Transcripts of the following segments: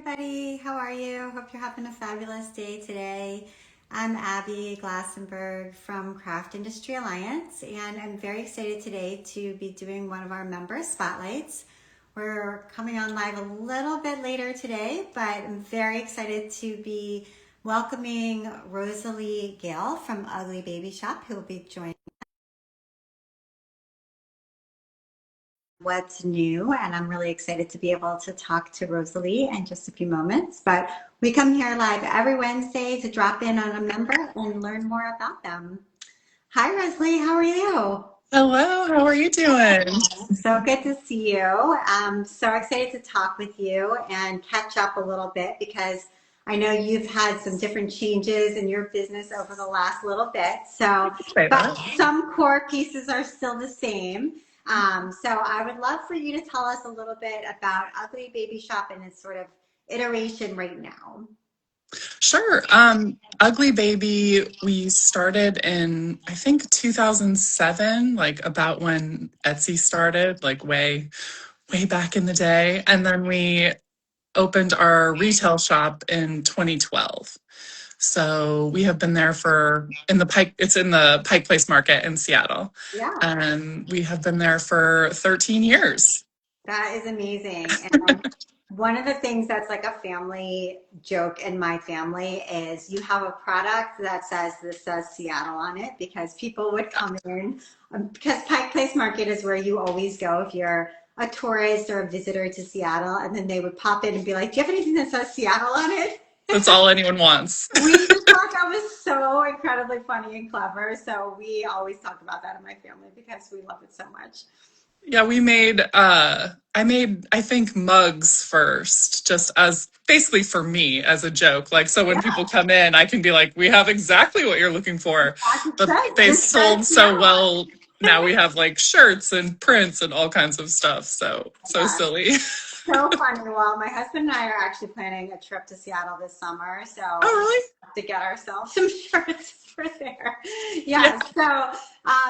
everybody. How are you? Hope you're having a fabulous day today. I'm Abby Glassenberg from Craft Industry Alliance, and I'm very excited today to be doing one of our member spotlights. We're coming on live a little bit later today, but I'm very excited to be welcoming Rosalie Gale from Ugly Baby Shop, who will be joining what's new, and I'm really excited to be able to talk to Rosalie in just a few moments. But we come here live every Wednesday to drop in on a member and learn more about them. Hi, Rosalie. How are you? Hello, how are you doing? So good to see you. I'm so excited to talk with you and catch up a little bit because I know you've had some different changes in your business over the last little bit. So, Say but that. some core pieces are still the same. So I would love for you to tell us a little bit about Ugly Baby Shop and its sort of iteration right now. Sure. Ugly Baby, we started in, I think, 2007, like about when Etsy started, like way back in the day. And then we opened our retail shop in 2012. So we have been there it's in the Pike Place Market in Seattle. Yeah. And we have been there for 13 years. That is amazing. And one of the things that's like a family joke in my family is you have a product that says this says Seattle on it because people would come in because Pike Place Market is where you always go if you're a tourist or a visitor to Seattle, and then they would pop in and be like, "Do you have anything that says Seattle on it?" That's all anyone wants. We just thought that was so incredibly funny and clever. So we always talk about that in my family because we love it so much. Yeah, I think mugs first, just as basically for me as a joke. Like, so when Yeah, people come in, I can be like, we have exactly what you're looking for. as it But says, they this says sold so Seattle. well. Now we have like shirts and prints and all kinds of stuff. So Yeah, silly. so funny. Well, my husband and I are actually planning a trip to Seattle this summer, so Oh, we really? have to get ourselves some shirts for there. Yeah. Yeah. So,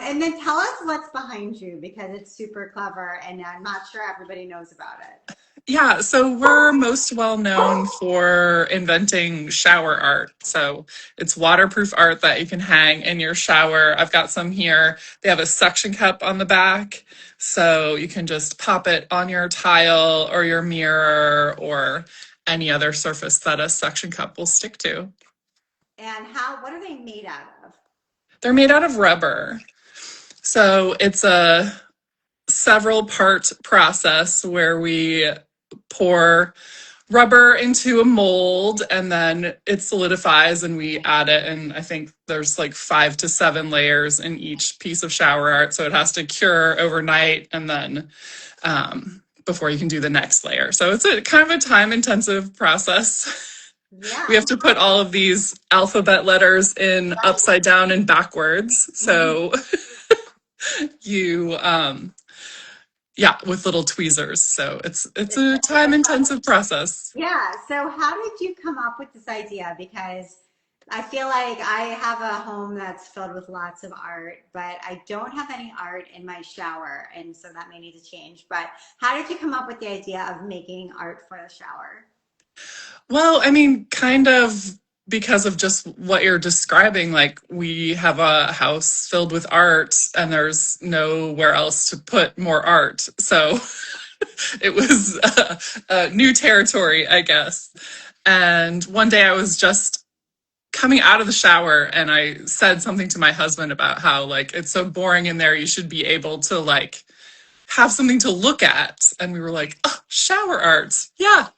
and then tell us what's behind you because it's super clever, and I'm not sure everybody knows about it. Yeah, so we're most well known for inventing shower art. So it's waterproof art that you can hang in your shower. I've got some here. They have a suction cup on the back, so you can just pop it on your tile or your mirror or any other surface that a suction cup will stick to. And how? What are they made out of? They're made out of rubber. So it's a several part process where we pour rubber into a mold and then it solidifies and we add it, and I think there's like 5 to 7 layers in each piece of shower art, so it has to cure overnight and then before you can do the next layer. So it's a kind of a time intensive process. We Yeah. have to put all of these alphabet letters in Right. upside down and backwards, Mhm. so you yeah, with little tweezers. So it's a time intensive process. Yeah. So how did you come up with this idea? Because I feel like I have a home that's filled with lots of art, but I don't have any art in my shower. And so that may need to change. But how did you come up with the idea of making art for the shower? Well, I mean, kind of because of just what you're describing. Like, we have a house filled with art, and there's nowhere else to put more art. So it was new territory, I guess. And one day I was just coming out of the shower and I said something to my husband about how, like, it's so boring in there. You should be able to, like, have something to look at. And we were like, oh, shower art. Yeah.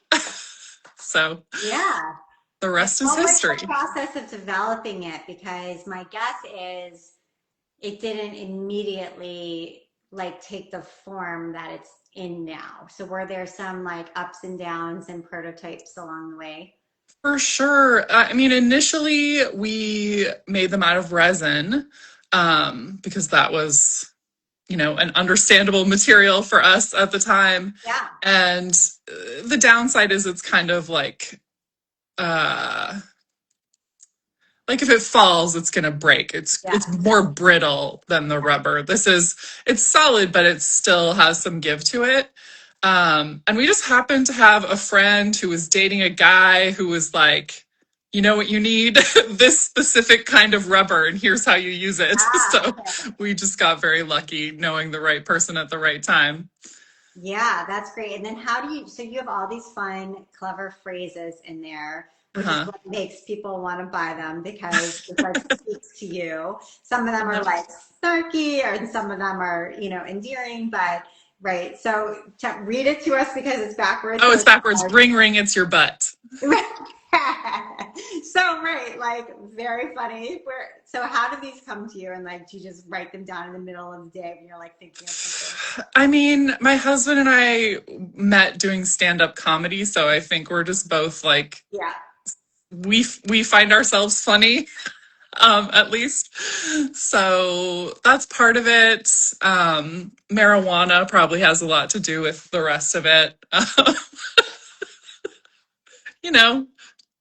So Yeah. the And rest is what was the history. process of developing it? Because my guess is it didn't immediately like take the form that it's in now. So were there some like ups and downs and prototypes along the way? For sure. I mean, initially we made them out of resin because that was, an understandable material for us at the time. Yeah. And the downside is it's kind of uh, like if it falls, it's gonna break. It's Yes. more brittle than the rubber. It's solid, but it still has some give to it. And we just happened to have a friend who was dating a guy who was like, you know what you need? This specific kind of rubber, and here's how you use it. Ah, So okay. we just got very lucky knowing the right person at the right time. Yeah, that's great. And then how do you, so you have all these fun, clever phrases in there, which is Uh-huh. what makes people want to buy them because it like speaks to you. Some of them are Yep. like snarky and some of them are, endearing, but right. So read it to us because it's backwards. Oh, So it's backwards. Ring, ring, it's your butt. so right, like very funny. So how do these come to you and like do you just write them down in the middle of the day when you're like thinking of something? I mean, my husband and I met doing stand-up comedy, so I think we're just both like Yeah. we find ourselves funny, at least. So that's part of it. Marijuana probably has a lot to do with the rest of it. You know,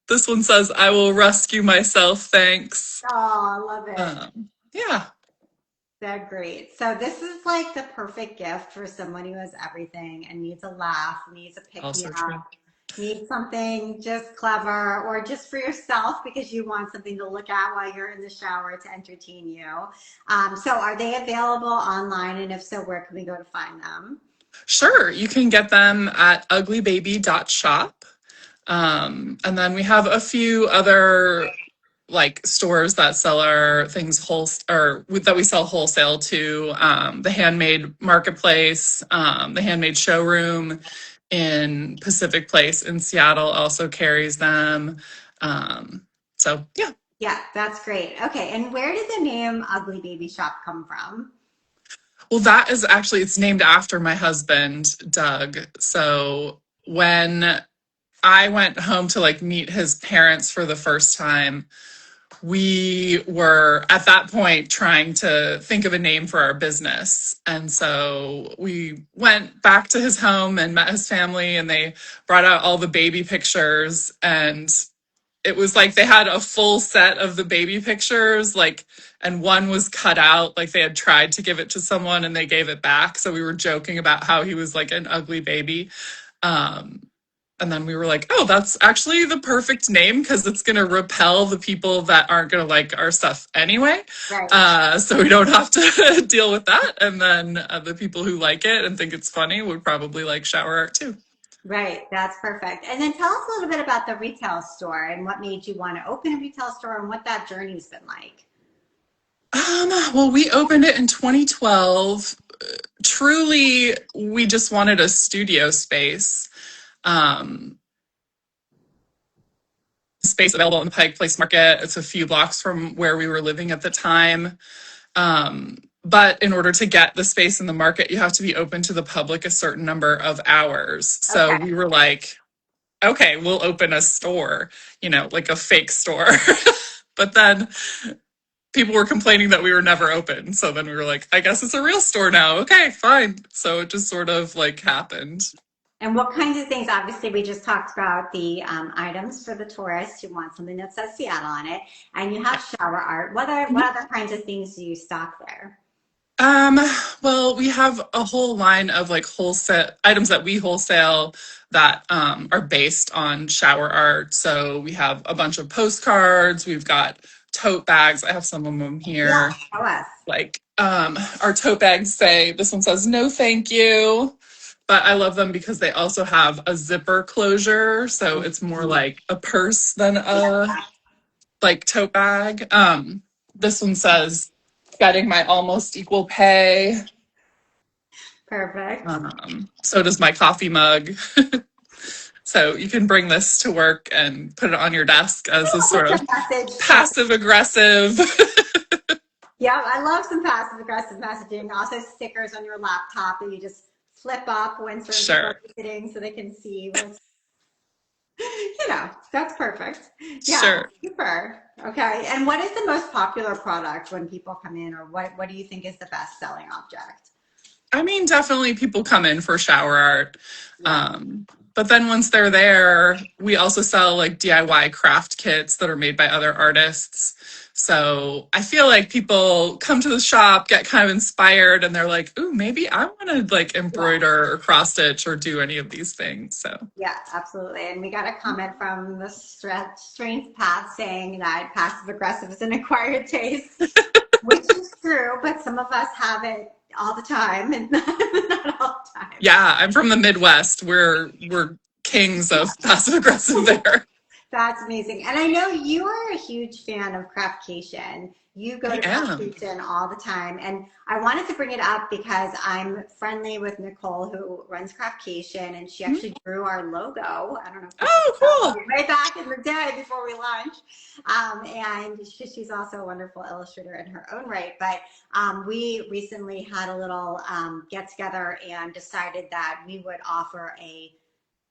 this one says, "I will rescue myself, thanks." Oh, I love it. Yeah, They're great. So this is like the perfect gift for someone who has everything and needs a laugh, needs a pick me also true. up, needs something just clever, or just for yourself because you want something to look at while you're in the shower to entertain you. So are they available online? And if so, where can we go to find them? Sure, you can get them at uglybaby.shop. And then we have a few other like stores that sell our things whole or that we sell wholesale to. The Handmade Marketplace, the Handmade Showroom in Pacific Place in Seattle also carries them. So yeah. Yeah, that's great. Okay, and where did the name Ugly Baby Shop come from? Well, that is actually it's named after my husband, Doug. So when I went home to like meet his parents for the first time, we were at that point trying to think of a name for our business. And so we went back to his home and met his family, and they brought out all the baby pictures. And it was like they had a full set of the baby pictures, like, and one was cut out, like they had tried to give it to someone and they gave it back. So we were joking about how he was like an ugly baby. Um, and then we were like, oh, that's actually the perfect name because it's going to repel the people that aren't going to like our stuff anyway. Right. So we don't have to deal with that. And then the people who like it and think it's funny would probably like shower art too. Right, that's perfect. And then tell us a little bit about the retail store and what made you want to open a retail store and what that journey's been like. Well, we opened it in 2012. Truly, we just wanted a studio space. Um, Space available in the Pike Place Market. It's a few blocks from where we were living at the time. But in order to get the space in the market, you have to be open to the public a certain number of hours. So Okay, we were like, okay, we'll open a store, like a fake store. But then people were complaining that we were never open. So then we were like, I guess it's a real store now. Okay, fine. So it just sort of like happened. and what kinds of things? Obviously, we just talked about the items for the tourist who want something that says Seattle on it, and you have shower art. What other kinds of things do you stock there? Um, well, we have a whole line of like wholesale items that we wholesale that are based on shower art. So we have a bunch of postcards, we've got tote bags. I have some of them Yeah, here. show us. Like our tote bags say this one says no thank you. But I love them because they also have a zipper closure, so it's more like a purse than Yeah, a like tote bag. This one says getting my almost equal pay. perfect. So does my coffee mug. So you can bring this to work and put it on your desk as a sort It's of a message. passive aggressive. Yeah, I love some passive aggressive messaging. Also, stickers on your laptop that you just flip up when certain people Sure, are visiting so they can see what's, that's perfect. Yeah, sure. super. Okay. And what is the most popular product when people come in, or what do you think is the best selling object? I mean, definitely people come in for shower art. Yeah. Um, but then once they're there, we also sell like DIY craft kits that are made by other artists. So I feel like people come to the shop, get kind of inspired, and they're like, "Ooh, maybe I want to like Yeah. embroider or cross stitch or do any of these things." So Yeah, absolutely. And we got a comment from the Strength Path saying that passive aggressive is an acquired taste, which is true, but some of us have it all the time and not all the time. yeah, I'm from the Midwest. We're kings of passive aggressive there. That's amazing. And I know you are a huge fan of Craftcation. You go I to am. Craftcation all the time. And I wanted to bring it up because I'm friendly with Nicole, who runs Craftcation, and she actually drew our logo. I don't know if people Oh, know, way back in the day before we launched. And she's also a wonderful illustrator in her own right. But we recently had a little get together and decided that we would offer a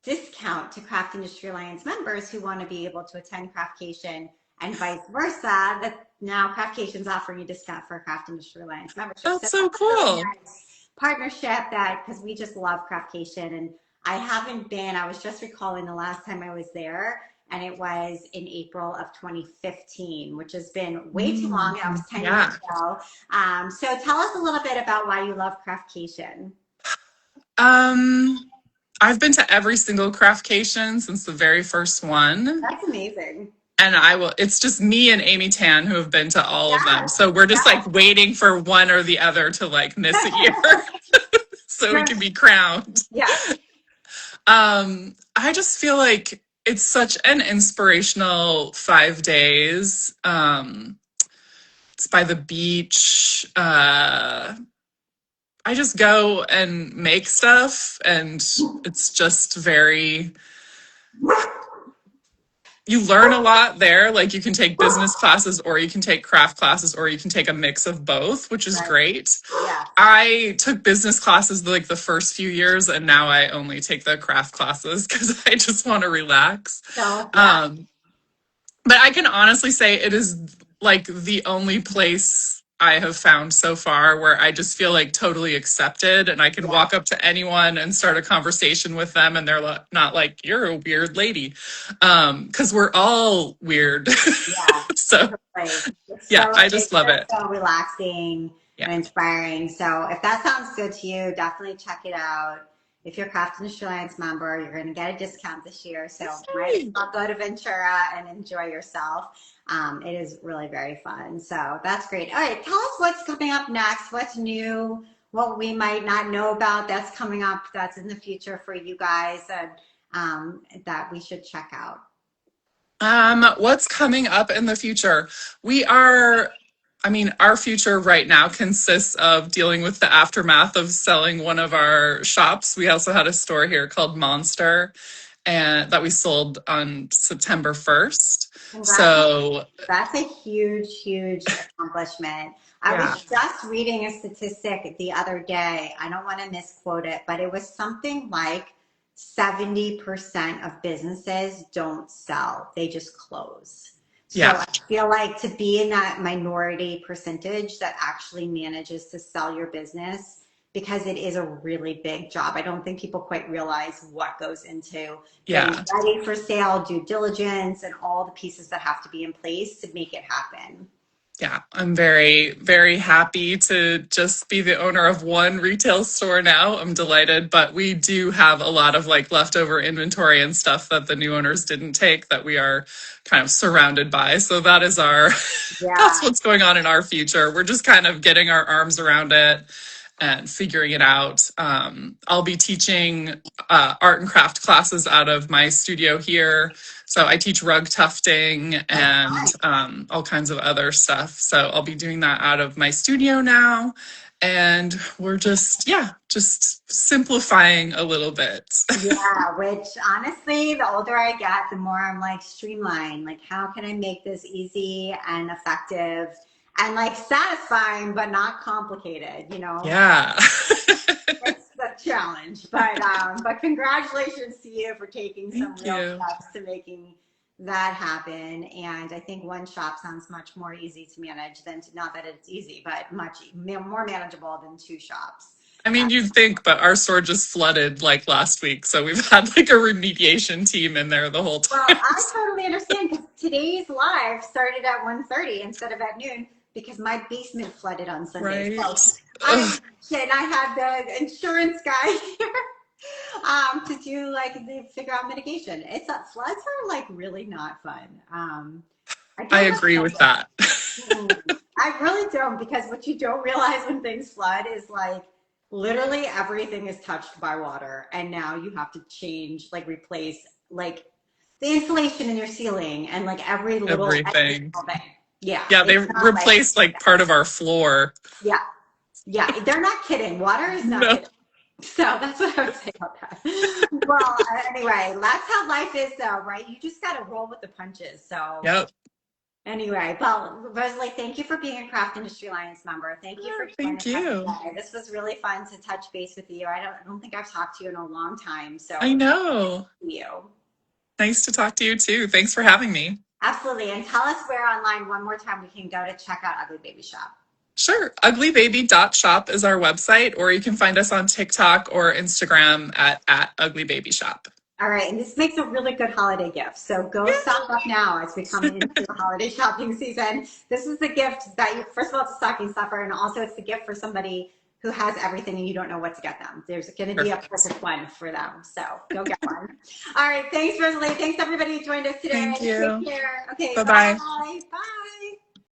discount to Craft Industry Alliance members who want to be able to attend Craftcation and vice versa. That now Craftcation's offering a discount for Craft Industry Alliance membership. So that's so that's a really cool. nice partnership that because we just love Craftcation and I haven't been, I was just recalling the last time I was there and it was in April of 2015, which has been way too long. That was 10 years Yeah. ago. So tell us a little bit about why you love Craftcation. Um, I've been to every single Craftcation since the very first one. That's amazing. And I will, it's just me and Amy Tan who have been to all of them. Yes, So we're just yes. like waiting for one or the other to like miss a year so we can be crowned. Yes. I just feel like it's such an inspirational 5 days. It's by the beach. I just go and make stuff, and it's just very, you learn a lot there. Like you can take business classes, or you can take craft classes, or you can take a mix of both, which is Right. great. Yeah. I took business classes like the first few years, and now I only take the craft classes because I just want to relax. So yeah. Um, but I can honestly say it is like the only place I have found so far where I just feel like totally accepted and I can Yeah. walk up to anyone and start a conversation with them and they're not like, you're a weird lady. Because we're all weird. Yeah. So Totally. It's yeah, so I just it's love just it. so relaxing Yeah. and inspiring. So if that sounds good to you, definitely check it out. If you're a Craft Industry Alliance member, you're going to get a discount this year. So might as Yay. well go to Ventura and enjoy yourself. It is really very fun. So that's great. All right, tell us what's coming up next. What's new? What we might not know about that's coming up that's in the future for you guys and that we should check out. What's coming up in the future? We are, I mean, our future right now consists of dealing with the aftermath of selling one of our shops. We also had a store here called Monster and that we sold on September 1st. Congratulations. So, That's a huge, huge accomplishment. I yeah. was just reading a statistic the other day. I don't want to misquote it, but it was something like 70% of businesses don't sell, they just close. So Yeah. I feel like to be in that minority percentage that actually manages to sell your business, because it is a really big job. I don't think people quite realize what goes into getting Yeah. ready for sale, due diligence, and all the pieces that have to be in place to make it happen. Yeah, I'm very, very happy to just be the owner of one retail store now. I'm delighted, but we do have a lot of like leftover inventory and stuff that the new owners didn't take that we are kind of surrounded by. So that is our, that's Yeah. what's going on in our future. We're just kind of getting our arms around it and figuring it out. I'll be teaching art and craft classes out of my studio here. So I teach rug tufting and all kinds of other stuff. So I'll be doing that out of my studio now. And we're just, yeah, just simplifying a little bit. Yeah, which honestly, the older I get, the more I'm like streamline. Like, how can I make this easy and effective and like satisfying, but not complicated, you know? Yeah. It's the challenge, but congratulations to you for taking some Thank real you. steps to making that happen. And I think one shop sounds much more easy to manage than not that it's easy, but much more manageable than two shops. I mean, you'd think, but our store just flooded like last week. So we've had like a remediation team in there the whole Well, time. I totally understand because today's live started at 1:30 instead of at noon because my basement flooded on Sunday. So Right. I'm Ugh, and I had the insurance guy here to do like figure out mitigation. It's floods are like really not fun. I I don't agree recommend with it. that. I really don't because what you don't realize when things flood is like literally everything is touched by water and now you have to change, like replace like the insulation in your ceiling and like every Everything. single thing. Yeah, Yeah, they it's not like replaced like part of our floor. yeah, yeah. They're not kidding. Water is not No. kidding. So that's what I would say about that. Well, anyway, that's how life is, though, right? You just got to roll with the punches. So Yep. anyway, well, Rosalie, thank you for being a Craft Industry Alliance member. Thank you for joining Thank us you. today. This was really fun to touch base with you. I don't think I've talked to you in a long time, I so know. thank you. Nice to talk to you too. Thanks for having me. Absolutely. And tell us where online one more time we can go to check out Ugly Baby Shop. Sure. Uglybaby.shop is our website, or you can find us on TikTok or Instagram at @uglybabyshop. All right, and this makes a really good holiday gift. So go stock up now as we come into the holiday shopping season. This is the gift that you, first of all, it's a stocking stuffer, and also it's the gift for somebody who has everything and you don't know what to get them. There's going to be a Perfect. perfect one for them. So go get one. All right, thanks, Rosalie. Thanks, everybody who joined us today. Thank Take you. care. Okay, Bye bye. bye. Bye.